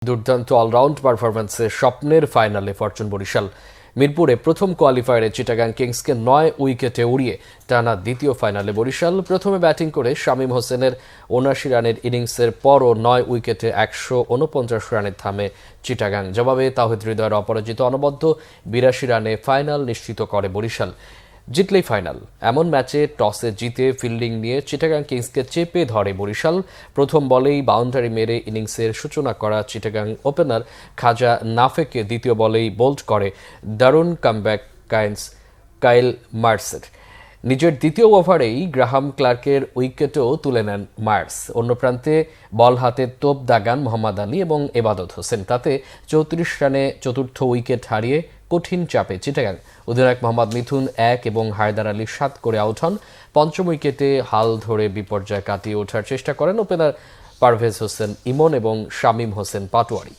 দুর্দান্ত অলরাউন্ড পারফরম্যান্সে স্বপ্নের ফাইনালে ফরচুন বরিশাল। মিরপুরে প্রথম কোয়ালিফায়ারে চিটাগাং কিংসকে ৯ উইকেটে উড়িয়ে টানা দ্বিতীয় ফাইনালে বরিশাল। প্রথমে ব্যাটিং করে শামীম হোসেনের ৭৯ রানের ইনিংসের পরও ৯ উইকেটে ১৪৯ রানে থামে চিটাগাং। জবাবে তাওহিদ হৃদয়ের অপরাজিত অনবদ্য ৮২ রানে ফাইনাল নিশ্চিত করে বরিশাল। জিতলেই ফাইনাল এমন ম্যাচে টসে জিতে ফিল্ডিং নিয়ে চিটাগাং কিংসকে চেপে ধরে বরিশাল। প্রথম বলেই বাউন্ডারি মেরে ইনিংসের সূচনা করা চিটাগাং ওপেনার খাজা নাফেকে দ্বিতীয় বলেই বোল্ড করে দারুণ কামব্যাক কাইল মার্সের। নিজের দ্বিতীয় ওভারেই গ্রাহাম ক্লার্কের উইকেটও তুলে নেন মার্স। অন্য প্রান্তে বল হাতে তোপ দাগান মোহাম্মদ আলী এবং এবাদত হোসেন। তাতে ৩৪ রানে চতুর্থ উইকেট হারিয়ে কঠিন চাপে চিটাগাং। অধিনায়ক মোহাম্মদ মিথুন ১ এবং হায়দার আলী ৭ করে আউট হন। পঞ্চম উইকেটে হাল ধরে বিপর্যয় কাটিয়ে ওঠার চেষ্টা করেন ওপেনার পারভেজ হোসেন ইমন এবং শামীম হোসেন পাটোয়ারি।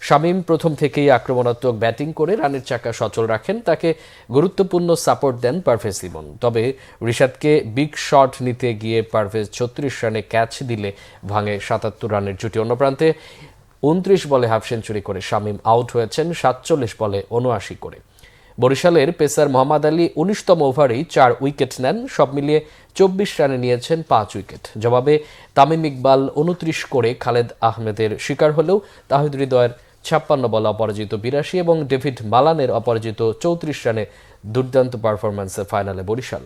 শামীম প্রথম থেকেই আক্রমণাত্মক ব্যাটিং করে রানের চাকা সচল রাখেন। তাকে গুরুত্বপূর্ণ সাপোর্ট দেন পারভেজ ইমন। তবে রিশাদকে বিগ শট নিতে গিয়ে পারভেজ ৩৬ রানে ক্যাচ দিলে ভাঙে ৭৭ রানের জুটি। অন্য প্রান্তে ২৯ বলে হাফ সেঞ্চুরি করে শামীম আউট হয়েছেন ৪৭ বলে ৭৯ করে। বরিশালের পেসার মোহাম্মদ আলী ১৯তম ওভারেই ৪ উইকেট নেন। সব মিলিয়ে ২৪ রানে নিয়েছেন ৫ উইকেট। জবাবে তামিম ইকবাল ২৯ করে খালেদ আহমেদের শিকার হলেও তাহিদ হৃদয়ের ৫৬ বলে অপরাজিত ৮২ এবং ডেভিড মালানের অপরাজিত ৩৪ রানে দুর্দান্ত পারফরম্যান্সে ফাইনালে বরিশাল।